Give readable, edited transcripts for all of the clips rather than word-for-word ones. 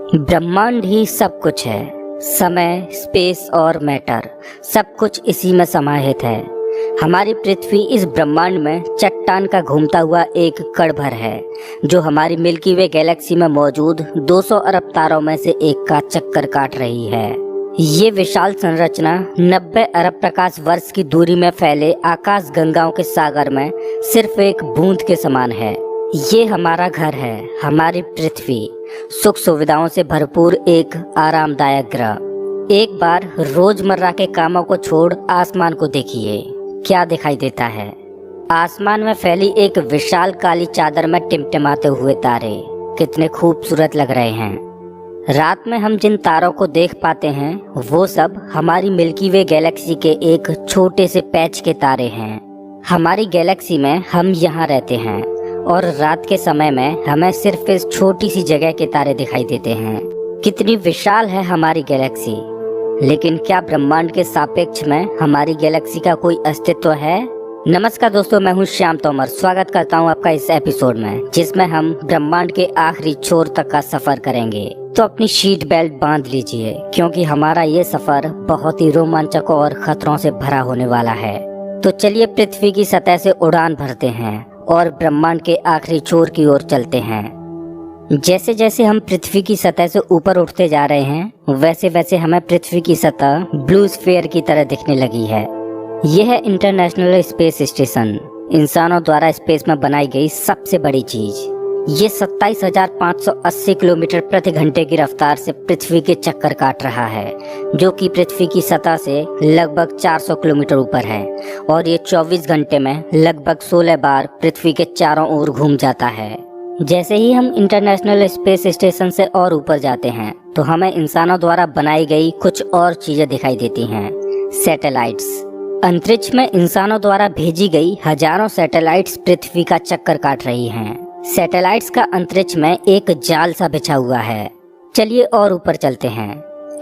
ब्रह्मांड ही सब कुछ है। समय, स्पेस और मैटर सब कुछ इसी में समाहित है। हमारी पृथ्वी इस ब्रह्मांड में चट्टान का घूमता हुआ एक कण भर है, जो हमारी मिल्की वे गैलेक्सी में मौजूद 200 अरब तारों में से एक का चक्कर काट रही है। ये विशाल संरचना 90 अरब प्रकाश वर्ष की दूरी में फैले आकाश गंगाओं के सागर में सिर्फ एक बूंद के समान है। ये हमारा घर है, हमारी पृथ्वी, सुख सुविधाओं से भरपूर एक आरामदायक ग्रह। एक बार रोजमर्रा के कामों को छोड़ आसमान को देखिए, क्या दिखाई देता है। आसमान में फैली एक विशाल काली चादर में टिमटिमाते हुए तारे कितने खूबसूरत लग रहे हैं। रात में हम जिन तारों को देख पाते हैं वो सब हमारी मिल्की वे गैलेक्सी के एक छोटे से पैच के तारे हैं। हमारी गैलेक्सी में हम यहाँ रहते हैं और रात के समय में हमें सिर्फ इस छोटी सी जगह के तारे दिखाई देते हैं। कितनी विशाल है हमारी गैलेक्सी, लेकिन क्या ब्रह्मांड के सापेक्ष में हमारी गैलेक्सी का कोई अस्तित्व है? नमस्कार दोस्तों, मैं हूं श्याम तोमर। स्वागत करता हूं आपका इस एपिसोड में, जिसमें हम ब्रह्मांड के आखिरी छोर तक का सफर करेंगे। तो अपनी सीट बेल्ट बांध लीजिए, क्योंकि हमारा ये सफर बहुत ही रोमांचक और खतरों से भरा होने वाला है। तो चलिए पृथ्वी की सतह से उड़ान भरते हैं और ब्रह्मांड के आखिरी छोर की ओर चलते हैं। जैसे जैसे हम पृथ्वी की सतह से ऊपर उठते जा रहे हैं, वैसे वैसे हमें पृथ्वी की सतह ब्लू स्फीयर की तरह दिखने लगी है। यह है इंटरनेशनल स्पेस स्टेशन, इंसानों द्वारा स्पेस में बनाई गई सबसे बड़ी चीज। ये 27,580 किलोमीटर प्रति घंटे की रफ्तार से पृथ्वी के चक्कर काट रहा है, जो कि पृथ्वी की सतह से लगभग 400 किलोमीटर ऊपर है। और ये 24 घंटे में लगभग 16 बार पृथ्वी के चारों ओर घूम जाता है। जैसे ही हम इंटरनेशनल स्पेस स्टेशन से और ऊपर जाते हैं, तो हमें इंसानों द्वारा बनाई गई कुछ और चीजें दिखाई देती हैं। सैटेलाइट्स। अंतरिक्ष में इंसानों द्वारा भेजी गई हजारों सैटेलाइट्स पृथ्वी का चक्कर काट रही हैं। सैटेलाइट्स का अंतरिक्ष में एक जाल सा बिछा हुआ है। चलिए और ऊपर चलते हैं।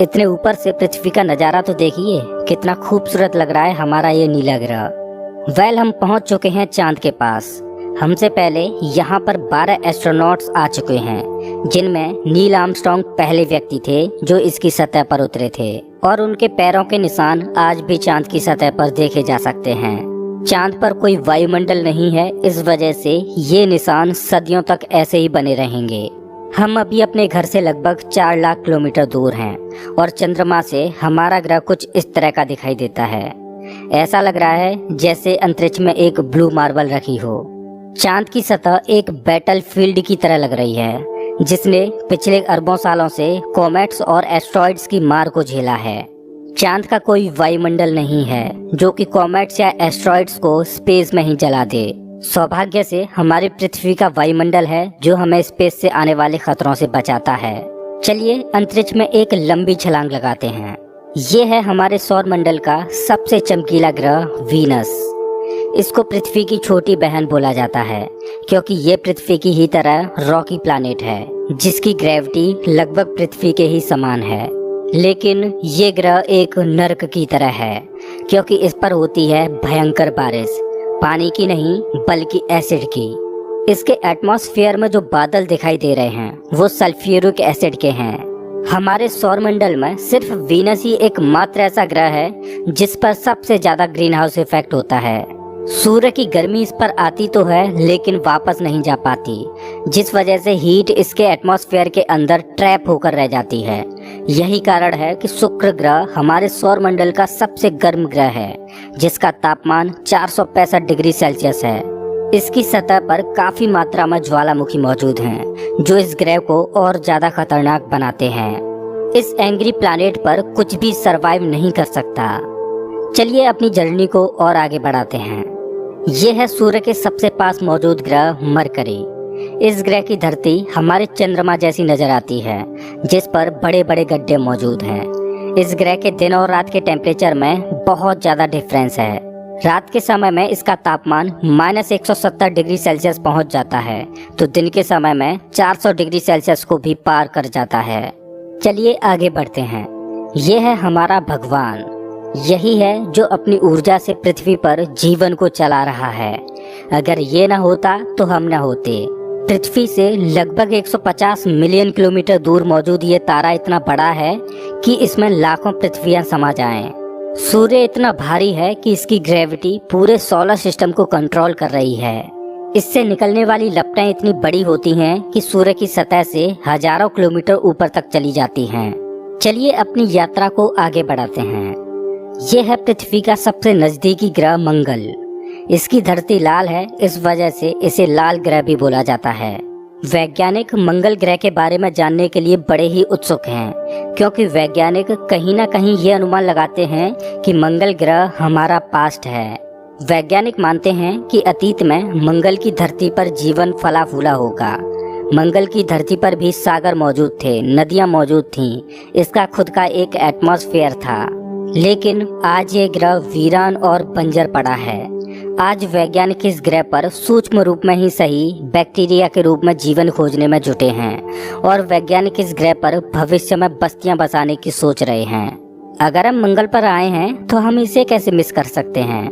इतने ऊपर से पृथ्वी का नज़ारा तो देखिए, कितना खूबसूरत लग रहा है हमारा ये नीला ग्रह। हम पहुंच चुके हैं चांद के पास। हमसे पहले यहाँ पर 12 एस्ट्रोनॉट्स आ चुके हैं, जिनमें नील आर्मस्ट्रांग पहले व्यक्ति थे जो इसकी सतह पर उतरे थे, और उनके पैरों के निशान आज भी चांद की सतह पर देखे जा सकते हैं। चांद पर कोई वायुमंडल नहीं है, इस वजह से ये निशान सदियों तक ऐसे ही बने रहेंगे। हम अभी अपने घर से लगभग 4 लाख किलोमीटर दूर हैं और चंद्रमा से हमारा ग्रह कुछ इस तरह का दिखाई देता है। ऐसा लग रहा है जैसे अंतरिक्ष में एक ब्लू मार्बल रखी हो। चांद की सतह एक बैटल फील्ड की तरह लग रही है, जिसने पिछले अरबों सालों से कॉमेट्स और एस्ट्रॉइड्स की मार को झेला है। चांद का कोई वायुमंडल नहीं है जो कि कॉमेट्स या एस्ट्रॉइड्स को स्पेस में ही जला दे। सौभाग्य से हमारी पृथ्वी का वायुमंडल है जो हमें स्पेस से आने वाले खतरों से बचाता है। चलिए अंतरिक्ष में एक लंबी छलांग लगाते हैं। ये है हमारे सौर मंडल का सबसे चमकीला ग्रह वीनस। इसको पृथ्वी की छोटी बहन बोला जाता है, क्योंकि ये पृथ्वी की ही तरह रॉकी प्लैनेट है, जिसकी ग्रेविटी लगभग पृथ्वी के ही समान है। लेकिन ये ग्रह एक नर्क की तरह है, क्योंकि इस पर होती है भयंकर बारिश, पानी की नहीं बल्कि एसिड की। इसके एटमॉस्फेयर में जो बादल दिखाई दे रहे हैं वो सल्फ्यूरिक एसिड के हैं। हमारे सौरमंडल में सिर्फ वीनस ही एकमात्र ऐसा ग्रह है जिस पर सबसे ज्यादा ग्रीन हाउस इफेक्ट होता है। सूर्य की गर्मी इस पर आती तो है, लेकिन वापस नहीं जा पाती, जिस वजह से हीट इसके एटमॉस्फेयर के अंदर ट्रैप होकर रह जाती है। यही कारण है कि शुक्र ग्रह हमारे सौरमंडल का सबसे गर्म ग्रह है, जिसका तापमान 465 डिग्री सेल्सियस है। इसकी सतह पर काफी मात्रा में ज्वालामुखी मौजूद हैं, जो इस ग्रह को और ज्यादा खतरनाक बनाते हैं। इस एंग्री प्लैनेट पर कुछ भी सरवाइव नहीं कर सकता। चलिए अपनी जर्नी को और आगे बढ़ाते हैं। ये है सूर्य के सबसे पास मौजूद ग्रह मरकरी। इस ग्रह की धरती हमारे चंद्रमा जैसी नजर आती है, जिस पर बड़े बड़े गड्ढे मौजूद हैं। इस ग्रह के दिन और रात के टेम्परेचर में बहुत ज्यादा डिफरेंस है। रात के समय में इसका तापमान -170 डिग्री सेल्सियस पहुंच जाता है, तो दिन के समय में 400 डिग्री सेल्सियस को भी पार कर जाता है। चलिए आगे बढ़ते हैं। ये है हमारा भगवान। यही है जो अपनी ऊर्जा से पृथ्वी पर जीवन को चला रहा है। अगर ये न होता तो हम न होते। पृथ्वी से लगभग 150 मिलियन किलोमीटर दूर मौजूद ये तारा इतना बड़ा है कि इसमें लाखों पृथ्वियां समा जाएं। सूर्य इतना भारी है कि इसकी ग्रेविटी पूरे सोलर सिस्टम को कंट्रोल कर रही है। इससे निकलने वाली लपटें इतनी बड़ी होती हैं कि सूर्य की सतह से हजारों किलोमीटर ऊपर तक चली जाती हैं। चलिए अपनी यात्रा को आगे बढ़ाते हैं। ये है पृथ्वी का सबसे नजदीकी ग्रह मंगल। इसकी धरती लाल है, इस वजह से इसे लाल ग्रह भी बोला जाता है। वैज्ञानिक मंगल ग्रह के बारे में जानने के लिए बड़े ही उत्सुक हैं, क्योंकि वैज्ञानिक कहीं ना कहीं ये अनुमान लगाते हैं कि मंगल ग्रह हमारा पास्ट है। वैज्ञानिक मानते हैं कि अतीत में मंगल की धरती पर जीवन फला फूला होगा। मंगल की धरती पर भी सागर मौजूद थे, नदियां मौजूद थीं, इसका खुद का एक एटमॉस्फेयर था। लेकिन आज ये ग्रह वीरान और बंजर पड़ा है। आज वैज्ञानिक इस ग्रह पर सूक्ष्म रूप में ही सही बैक्टीरिया के रूप में जीवन खोजने में जुटे हैं और वैज्ञानिक इस ग्रह पर भविष्य में बस्तियां बसाने की सोच रहे हैं। अगर हम मंगल पर आए हैं तो हम इसे कैसे मिस कर सकते हैं।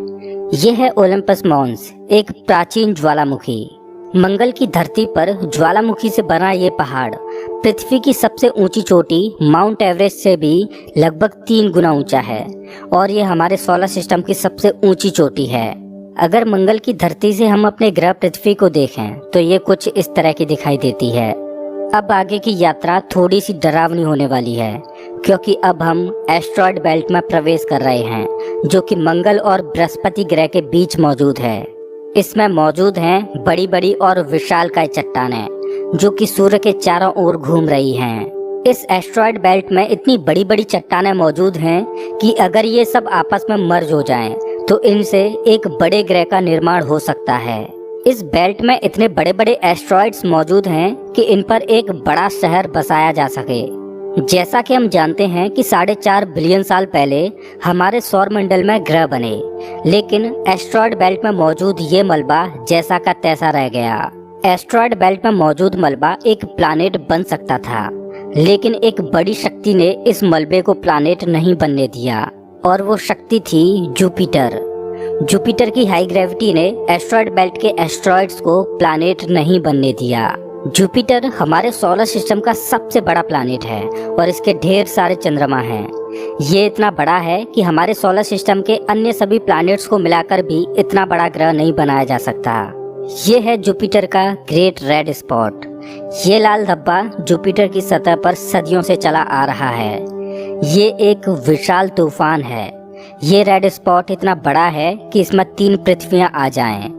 यह है ओलंपस मॉन्स, एक प्राचीन ज्वालामुखी। मंगल की धरती पर ज्वालामुखी से बना ये पहाड़ पृथ्वी की सबसे ऊंची चोटी माउंट एवरेस्ट से भी लगभग 3 गुना ऊंचा है और ये हमारे सोलर सिस्टम की सबसे ऊंची चोटी है। अगर मंगल की धरती से हम अपने ग्रह पृथ्वी को देखें तो ये कुछ इस तरह की दिखाई देती है। अब आगे की यात्रा थोड़ी सी डरावनी होने वाली है, क्योंकि अब हम एस्ट्रॉयड बेल्ट में प्रवेश कर रहे हैं, जो कि मंगल और बृहस्पति ग्रह के बीच मौजूद है। इसमें मौजूद हैं बड़ी बड़ी और विशालकाय चट्टानें, जो कि सूर्य के चारों ओर घूम रही हैं। इस एस्ट्रॉयड बेल्ट में इतनी बड़ी बड़ी चट्टानें मौजूद हैं कि अगर ये सब आपस में मर्ज हो जाएं, तो इनसे एक बड़े ग्रह का निर्माण हो सकता है। इस बेल्ट में इतने बड़े बड़े एस्ट्रॉयड्स मौजूद हैं कि इन पर एक बड़ा शहर बसाया जा सके। जैसा कि हम जानते हैं कि 4.5 बिलियन साल पहले हमारे सौर मंडल में ग्रह बने, लेकिन एस्ट्रॉयड बेल्ट में मौजूद ये मलबा जैसा का तैसा रह गया। एस्ट्रॉयड बेल्ट में मौजूद मलबा एक प्लैनेट बन सकता था, लेकिन एक बड़ी शक्ति ने इस मलबे को प्लैनेट नहीं बनने दिया, और वो शक्ति थी जुपिटर। जुपिटर की हाई ग्रेविटी ने एस्ट्रॉयड बेल्ट के एस्ट्रॉयड्स को प्लैनेट नहीं बनने दिया। जुपिटर हमारे सोलर सिस्टम का सबसे बड़ा प्लैनेट है और इसके ढेर सारे चंद्रमा हैं। ये इतना बड़ा है कि हमारे सोलर सिस्टम के अन्य सभी प्लैनेट्स को मिलाकर भी इतना बड़ा ग्रह नहीं बनाया जा सकता। ये है जुपिटर का ग्रेट रेड स्पॉट। ये लाल धब्बा जुपिटर की सतह पर सदियों से चला आ रहा है। ये एक विशाल तूफान है। ये रेड स्पॉट इतना बड़ा है कि इसमें 3 पृथ्वियां आ जाएं।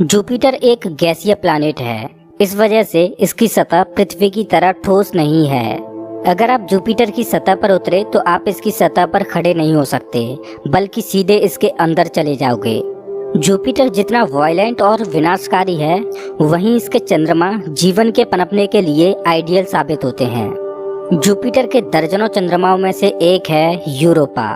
जुपिटर एक गैसीय प्लैनेट है, इस वजह से इसकी सतह पृथ्वी की तरह ठोस नहीं है। अगर आप जुपिटर की सतह पर उतरे तो आप इसकी सतह पर खड़े नहीं हो सकते, बल्कि सीधे इसके अंदर चले जाओगे। जुपिटर जितना वायलेंट और विनाशकारी है, वहीं इसके चंद्रमा जीवन के पनपने के लिए आइडियल साबित होते हैं। जुपिटर के दर्जनों चंद्रमाओं में से एक है यूरोपा,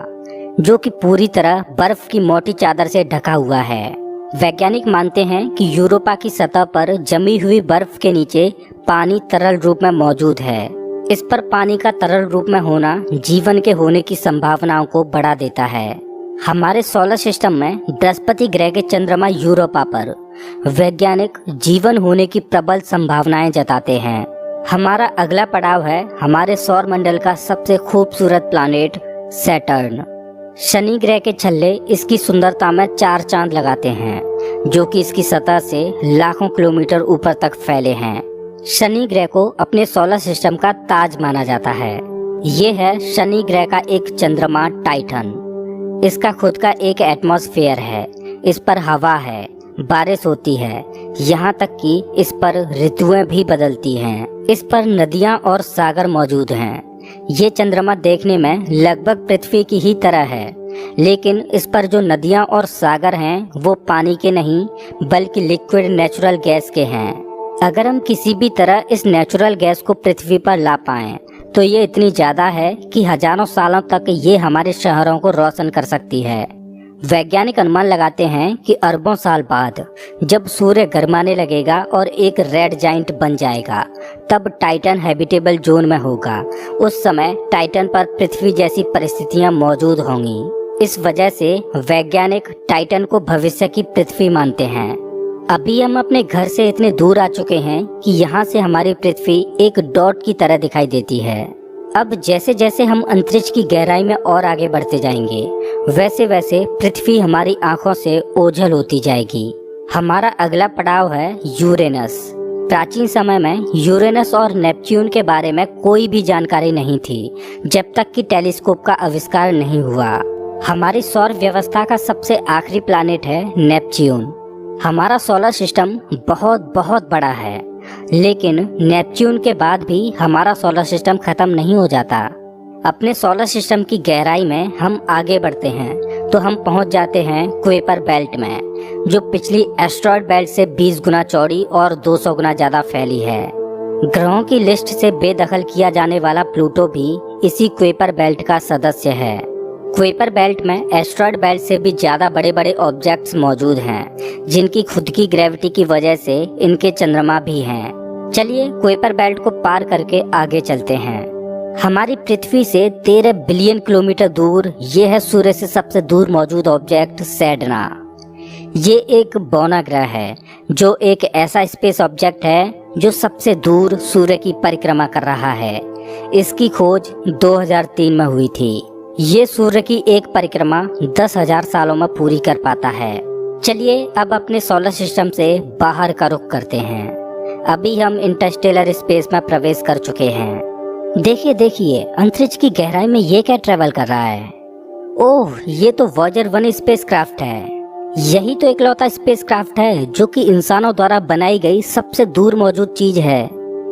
जो कि पूरी तरह बर्फ की मोटी चादर से ढका हुआ है। वैज्ञानिक मानते हैं कि यूरोपा की सतह पर जमी हुई बर्फ के नीचे पानी तरल रूप में मौजूद है। इस पर पानी का तरल रूप में होना जीवन के होने की संभावनाओं को बढ़ा देता है। हमारे सोलर सिस्टम में बृहस्पति ग्रह के चंद्रमा यूरोपा पर वैज्ञानिक जीवन होने की प्रबल संभावनाएं जताते हैं। हमारा अगला पड़ाव है हमारे सौर मंडल का सबसे खूबसूरत प्लैनेट सैटर्न। शनि ग्रह के छल्ले इसकी सुंदरता में 4 चांद लगाते हैं, जो कि इसकी सतह से लाखों किलोमीटर ऊपर तक फैले हैं। शनि ग्रह को अपने सोलर सिस्टम का ताज माना जाता है। ये है शनि ग्रह का एक चंद्रमा टाइटन। इसका खुद का एक एटमॉस्फेयर है। इस पर हवा है, बारिश होती है, यहाँ तक कि इस पर ऋतुएं भी बदलती हैं। इस पर नदियाँ और सागर मौजूद हैं। ये चंद्रमा देखने में लगभग पृथ्वी की ही तरह है, लेकिन इस पर जो नदियाँ और सागर हैं वो पानी के नहीं बल्कि लिक्विड नेचुरल गैस के हैं। अगर हम किसी भी तरह इस नेचुरल गैस को पृथ्वी पर ला पाएं तो ये इतनी ज़्यादा है कि हजारों सालों तक ये हमारे शहरों को रोशन कर सकती है। वैज्ञानिक अनुमान लगाते हैं कि अरबों साल बाद जब सूर्य गर्माने लगेगा और एक रेड जाइंट बन जाएगा, तब टाइटन हैबिटेबल जोन में होगा। उस समय टाइटन पर पृथ्वी जैसी परिस्थितियां मौजूद होंगी। इस वजह से वैज्ञानिक टाइटन को भविष्य की पृथ्वी मानते हैं। अभी हम अपने घर से इतने दूर आ चुके हैं कि यहाँ से हमारी पृथ्वी एक डॉट की तरह दिखाई देती है। अब जैसे जैसे हम अंतरिक्ष की गहराई में और आगे बढ़ते जाएंगे, वैसे वैसे पृथ्वी हमारी आंखों से ओझल होती जाएगी। हमारा अगला पड़ाव है यूरेनस। प्राचीन समय में यूरेनस और नेपच्यून के बारे में कोई भी जानकारी नहीं थी, जब तक कि टेलीस्कोप का आविष्कार नहीं हुआ। हमारी सौर व्यवस्था का सबसे आखिरी प्लैनेट है नेपच्यून। हमारा सोलर सिस्टम बहुत बहुत बड़ा है, लेकिन नेपच्यून के बाद भी हमारा सोलर सिस्टम खत्म नहीं हो जाता। अपने सोलर सिस्टम की गहराई में हम आगे बढ़ते हैं तो हम पहुंच जाते हैं कुइपर बेल्ट में, जो पिछली एस्ट्रॉयड बेल्ट से 20 गुना चौड़ी और 200 गुना ज्यादा फैली है। ग्रहों की लिस्ट से बेदखल किया जाने वाला प्लूटो भी इसी कुइपर बेल्ट का सदस्य है। कुइपर बेल्ट में एस्ट्रॉयड बेल्ट से भी ज्यादा बड़े बड़े ऑब्जेक्ट्स मौजूद हैं, जिनकी खुद की ग्रेविटी की वजह से इनके चंद्रमा भी हैं। चलिए कुइपर बेल्ट को पार करके आगे चलते हैं। हमारी पृथ्वी से 13 बिलियन किलोमीटर दूर ये है सूर्य से सबसे दूर मौजूद ऑब्जेक्ट सेडना। ये एक बौना ग्रह है, जो एक ऐसा स्पेस ऑब्जेक्ट है जो सबसे दूर सूर्य की परिक्रमा कर रहा है। इसकी खोज 2003 में हुई थी। ये सूर्य की एक परिक्रमा 10,000 सालों में पूरी कर पाता है। चलिए अब अपने सोलर सिस्टम से बाहर का रुख करते हैं। अभी हम इंटरस्टेलर स्पेस में प्रवेश कर चुके हैं। देखिए देखिए, अंतरिक्ष की गहराई में ये क्या ट्रेवल कर रहा है। ओह, ये तो वॉयेजर 1 स्पेसक्राफ्ट है। यही तो इकलौता स्पेसक्राफ्ट है जो कि इंसानों द्वारा बनाई गई सबसे दूर मौजूद चीज है।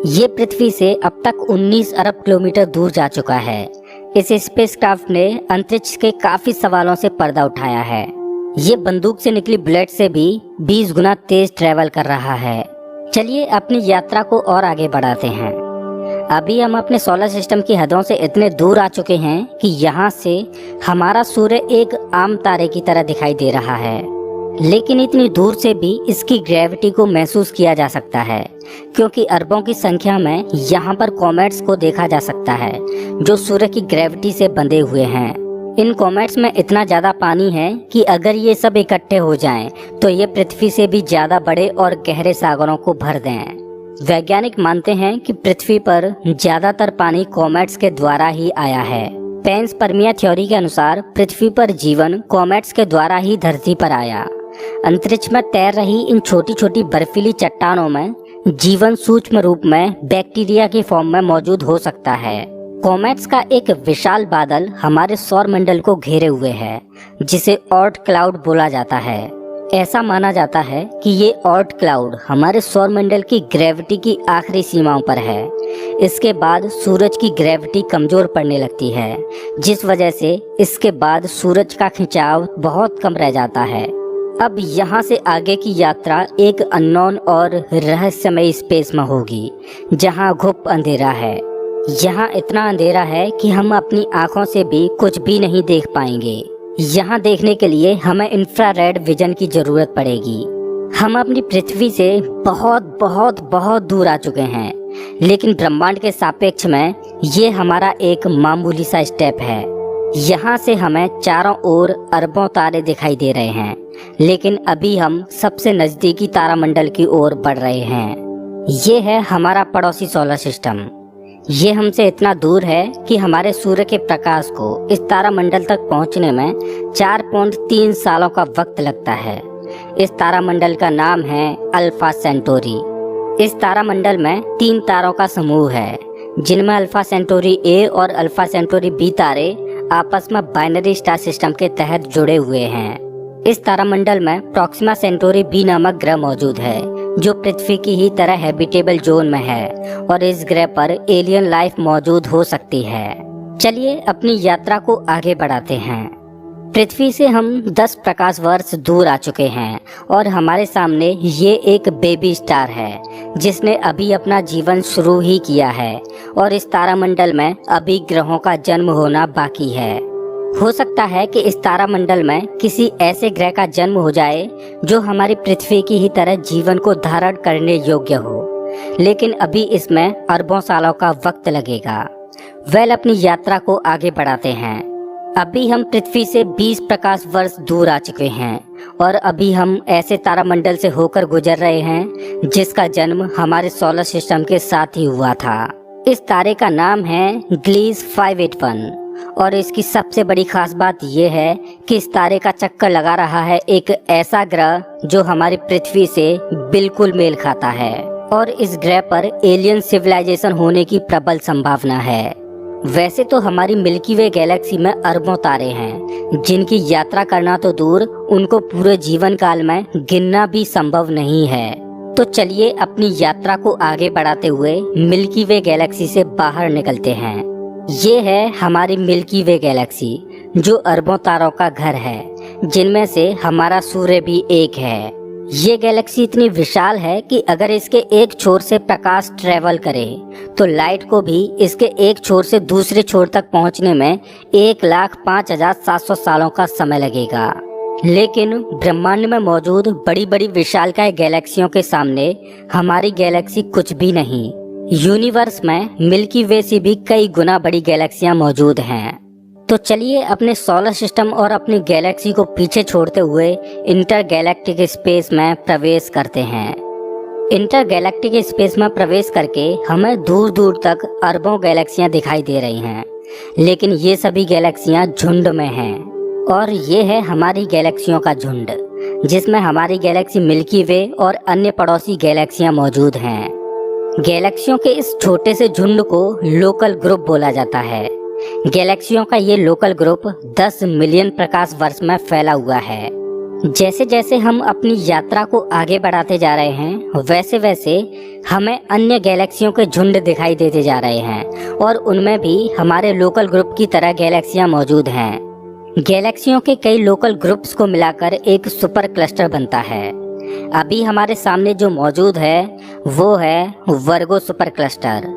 ये पृथ्वी से अब तक 19 अरब किलोमीटर दूर जा चुका है। इस स्पेसक्राफ्ट ने अंतरिक्ष के काफी सवालों से पर्दा उठाया है। ये बंदूक से निकली बुलेट से भी 20 गुना तेज ट्रेवल कर रहा है। चलिए अपनी यात्रा को और आगे बढ़ाते हैं। अभी हम अपने सोलर सिस्टम की हदों से इतने दूर आ चुके हैं कि यहाँ से हमारा सूर्य एक आम तारे की तरह दिखाई दे रहा है, लेकिन इतनी दूर से भी इसकी ग्रेविटी को महसूस किया जा सकता है, क्योंकि अरबों की संख्या में यहाँ पर कॉमेट्स को देखा जा सकता है जो सूर्य की ग्रेविटी से बंधे हुए हैं। इन कॉमेट्स में इतना ज्यादा पानी है कि अगर ये सब इकट्ठे हो जाएं, तो ये पृथ्वी से भी ज्यादा बड़े और गहरे सागरों को भर दें। वैज्ञानिक मानते हैं कि पृथ्वी पर ज्यादातर पानी कॉमेट्स के द्वारा ही आया है। पेंसपर्मिया थ्योरी के अनुसार पृथ्वी पर जीवन कॉमेट्स के द्वारा ही धरती पर आया। अंतरिक्ष में तैर रही इन छोटी छोटी बर्फीली चट्टानों में जीवन सूक्ष्म रूप में बैक्टीरिया की फॉर्म में मौजूद हो सकता है। कॉमेट्स का एक विशाल बादल हमारे सौर मंडल को घेरे हुए है, जिसे ऑर्ट क्लाउड बोला जाता है। ऐसा माना जाता है कि ये ऑर्ट क्लाउड हमारे सौर मंडल की ग्रेविटी की आखिरी सीमाओं पर है। इसके बाद सूरज की ग्रेविटी कमजोर पड़ने लगती है, जिस वजह से इसके बाद सूरज का खिंचाव बहुत कम रह जाता है। अब यहाँ से आगे की यात्रा एक अननोन और रहस्यमय स्पेस में होगी, जहाँ घुप अंधेरा है। यहाँ इतना अंधेरा है कि हम अपनी आँखों से भी कुछ भी नहीं देख पाएंगे। यहाँ देखने के लिए हमें इंफ्रारेड विजन की जरूरत पड़ेगी। हम अपनी पृथ्वी से बहुत बहुत बहुत दूर आ चुके हैं, लेकिन ब्रह्मांड के सापेक्ष में ये हमारा एक मामूली सा स्टेप है। यहाँ से हमें चारों ओर अरबों तारे दिखाई दे रहे हैं, लेकिन अभी हम सबसे नजदीकी तारामंडल की ओर बढ़ रहे हैं। ये है हमारा पड़ोसी सोलर सिस्टम। ये हमसे इतना दूर है कि हमारे सूर्य के प्रकाश को इस तारामंडल तक पहुंचने में 4.3 सालों का वक्त लगता है। इस तारामंडल का नाम है अल्फा सेंटोरी। इस तारामंडल में 3 तारों का समूह है, जिनमें अल्फा सेंटोरी ए और अल्फा सेंटोरी बी तारे आपस में बाइनरी स्टार सिस्टम के तहत जुड़े हुए हैं। इस तारामंडल में प्रॉक्सिमा सेंटोरी बी नामक ग्रह मौजूद है, जो पृथ्वी की ही तरह हैबिटेबल जोन में है और इस ग्रह पर एलियन लाइफ मौजूद हो सकती है। चलिए अपनी यात्रा को आगे बढ़ाते हैं। पृथ्वी से हम 10 प्रकाश वर्ष दूर आ चुके हैं और हमारे सामने ये एक बेबी स्टार है, जिसने अभी अपना जीवन शुरू ही किया है और इस तारामंडल में अभी ग्रहों का जन्म होना बाकी है। हो सकता है कि इस तारामंडल में किसी ऐसे ग्रह का जन्म हो जाए जो हमारी पृथ्वी की ही तरह जीवन को धारण करने योग्य हो, लेकिन अभी इसमें अरबों सालों का वक्त लगेगा। वेल अपनी यात्रा को आगे बढ़ाते हैं। अभी हम पृथ्वी से 20 प्रकाश वर्ष दूर आ चुके हैं और अभी हम ऐसे तारामंडल से होकर गुजर रहे हैं जिसका जन्म हमारे सोलर सिस्टम के साथ ही हुआ था। इस तारे का नाम है ग्लीस 581 और इसकी सबसे बड़ी खास बात यह है कि इस तारे का चक्कर लगा रहा है एक ऐसा ग्रह जो हमारी पृथ्वी से बिल्कुल मेल खाता है और इस ग्रह पर एलियन सिविलाइजेशन होने की प्रबल संभावना है। वैसे तो हमारी मिल्की वे गैलेक्सी में अरबों तारे हैं जिनकी यात्रा करना तो दूर, उनको पूरे जीवन काल में गिनना भी संभव नहीं है। तो चलिए अपनी यात्रा को आगे बढ़ाते हुए मिल्की वे गैलेक्सी से बाहर निकलते हैं। ये है हमारी मिल्की वे गैलेक्सी जो अरबों तारों का घर है, जिनमें से हमारा सूर्य भी एक है। ये गैलेक्सी इतनी विशाल है कि अगर इसके एक छोर से प्रकाश ट्रेवल करे तो लाइट को भी इसके एक छोर से दूसरे छोर तक पहुंचने में 1,05,700 सालों का समय लगेगा। लेकिन ब्रह्मांड में मौजूद बड़ी बड़ी विशालकाय गैलेक्सियों के सामने हमारी गैलेक्सी कुछ भी नहीं। यूनिवर्स में मिल्की वे से भी कई गुना बड़ी गैलेक्सियां मौजूद हैं। तो चलिए अपने सोलर सिस्टम और अपनी गैलेक्सी को पीछे छोड़ते हुए इंटरगैलेक्टिक स्पेस में प्रवेश करते हैं। इंटरगैलेक्टिक स्पेस में प्रवेश करके हमें दूर दूर तक अरबों गैलेक्सियां दिखाई दे रही हैं, लेकिन ये सभी गैलेक्सियां झुंड में हैं और ये है हमारी गैलेक्सियों का झुंड, जिसमें हमारी गैलेक्सी मिल्की वे और अन्य पड़ोसी गैलेक्सियां मौजूद हैं। गैलेक्सियों के इस छोटे से झुंड को लोकल ग्रुप बोला जाता है। गैलेक्सियों का ये लोकल ग्रुप 10 मिलियन प्रकाश वर्ष में फैला हुआ है। जैसे जैसे हम अपनी यात्रा को आगे बढ़ाते जा रहे हैं वैसे वैसे हमें अन्य गैलेक्सियों के झुंड दिखाई देते जा रहे हैं और उनमें भी हमारे लोकल ग्रुप की तरह गैलेक्सियां मौजूद हैं। गैलेक्सियों के कई लोकल ग्रुप्स को मिलाकर एक सुपर क्लस्टर बनता है। अभी हमारे सामने जो मौजूद है वो है वर्गो सुपर क्लस्टर।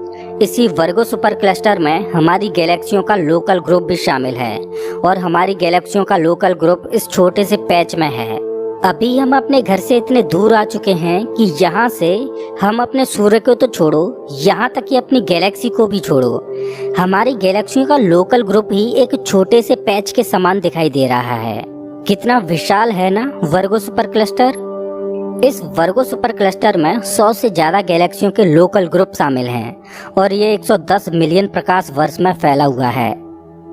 इसी वर्गो सुपर क्लस्टर में हमारी गैलेक्सियों का लोकल ग्रुप भी शामिल है और हमारी गैलेक्सियों का लोकल ग्रुप इस छोटे से पैच में है। अभी हम अपने घर से इतने दूर आ चुके हैं कि यहाँ से हम अपने सूर्य को तो छोड़ो, यहाँ तक कि अपनी गैलेक्सी को भी छोड़ो, हमारी गैलेक्सियों का लोकल ग्रुप ही एक छोटे से पैच के समान दिखाई दे रहा है। कितना विशाल है ना वर्गो सुपर क्लस्टर। इस वर्गो सुपर क्लस्टर में 100 से ज्यादा गैलेक्सियों के लोकल ग्रुप शामिल हैं और ये 110 मिलियन प्रकाश वर्ष में फैला हुआ है।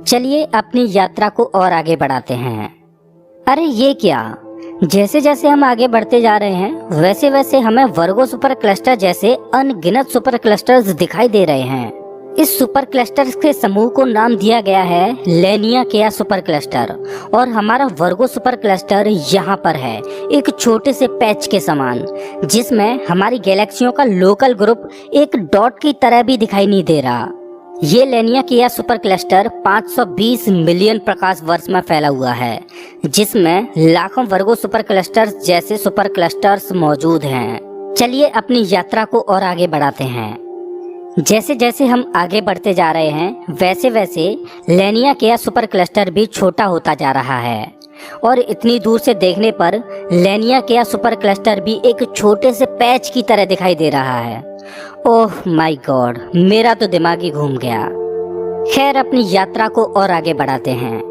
चलिए अपनी यात्रा को और आगे बढ़ाते हैं। अरे ये क्या, जैसे जैसे हम आगे बढ़ते जा रहे हैं वैसे वैसे हमें वर्गो सुपर क्लस्टर जैसे अनगिनत सुपर क्लस्टर्स दिखाई दे रहे हैं। इस सुपर क्लस्टर्स के समूह को नाम दिया गया है लेनिया सुपर क्लस्टर और हमारा वर्गो सुपर क्लस्टर यहाँ पर है एक छोटे से पैच के समान, जिसमें हमारी गैलेक्सियों का लोकल ग्रुप एक डॉट की तरह भी दिखाई नहीं दे रहा। ये लेनिया सुपर क्लस्टर 520 मिलियन प्रकाश वर्ष में फैला हुआ है, जिसमें लाखों वर्गो सुपर क्लस्टर्स जैसे सुपर क्लस्टर्स मौजूद हैं। चलिए अपनी यात्रा को और आगे बढ़ाते हैं। जैसे जैसे हम आगे बढ़ते जा रहे हैं वैसे वैसे लेनिया सुपर क्लस्टर भी छोटा होता जा रहा है और इतनी दूर से देखने पर लेनिया सुपर क्लस्टर भी एक छोटे से पैच की तरह दिखाई दे रहा है। ओह माय गॉड, मेरा तो दिमाग ही घूम गया। खैर अपनी यात्रा को और आगे बढ़ाते हैं।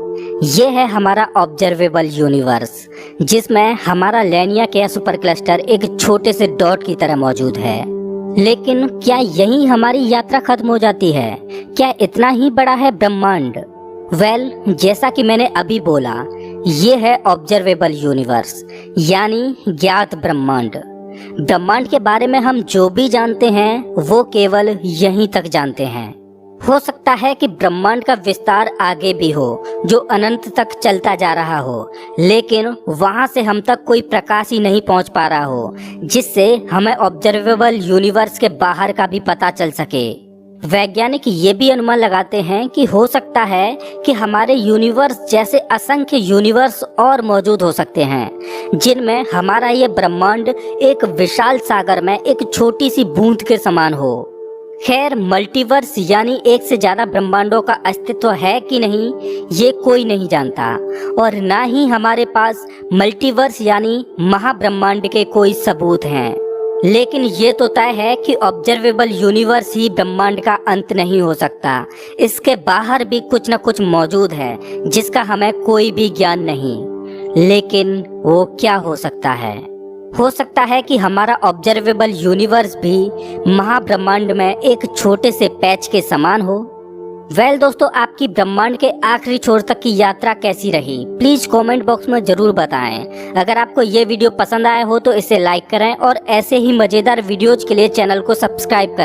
ये है हमारा ऑब्जर्वेबल यूनिवर्स, जिसमें हमारा लेनिया सुपर क्लस्टर एक छोटे से डॉट की तरह मौजूद है। लेकिन क्या यही हमारी यात्रा खत्म हो जाती है? क्या इतना ही बड़ा है ब्रह्मांड? वेल, जैसा कि मैंने अभी बोला, ये है ऑब्जर्वेबल यूनिवर्स यानी ज्ञात ब्रह्मांड। ब्रह्मांड के बारे में हम जो भी जानते हैं वो केवल यहीं तक जानते हैं। हो सकता है कि ब्रह्मांड का विस्तार आगे भी हो जो अनंत तक चलता जा रहा हो, लेकिन वहां से हम तक कोई प्रकाश ही नहीं पहुंच पा रहा हो जिससे हमें ऑब्जर्वेबल यूनिवर्स के बाहर का भी पता चल सके। वैज्ञानिक ये भी अनुमान लगाते हैं कि हो सकता है कि हमारे यूनिवर्स जैसे असंख्य यूनिवर्स और मौजूद हो सकते हैं, जिनमें हमारा ये ब्रह्मांड एक विशाल सागर में एक छोटी सी बूंद के समान हो। खैर मल्टीवर्स यानी एक से ज्यादा ब्रह्मांडों का अस्तित्व है कि नहीं ये कोई नहीं जानता और ना ही हमारे पास मल्टीवर्स यानी महाब्रह्मांड के कोई सबूत हैं। लेकिन ये तो तय है कि ऑब्जर्वेबल यूनिवर्स ही ब्रह्मांड का अंत नहीं हो सकता। इसके बाहर भी कुछ न कुछ मौजूद है जिसका हमें कोई भी ज्ञान नहीं। लेकिन वो क्या हो सकता है? हो सकता है कि हमारा ऑब्जर्वेबल यूनिवर्स भी महाब्रह्मांड में एक छोटे से पैच के समान हो। दोस्तों, आपकी ब्रह्मांड के आखिरी छोर तक की यात्रा कैसी रही? प्लीज कमेंट बॉक्स में जरूर बताएं। अगर आपको ये वीडियो पसंद आया हो तो इसे लाइक करें और ऐसे ही मजेदार वीडियोज के लिए चैनल को सब्सक्राइब करें।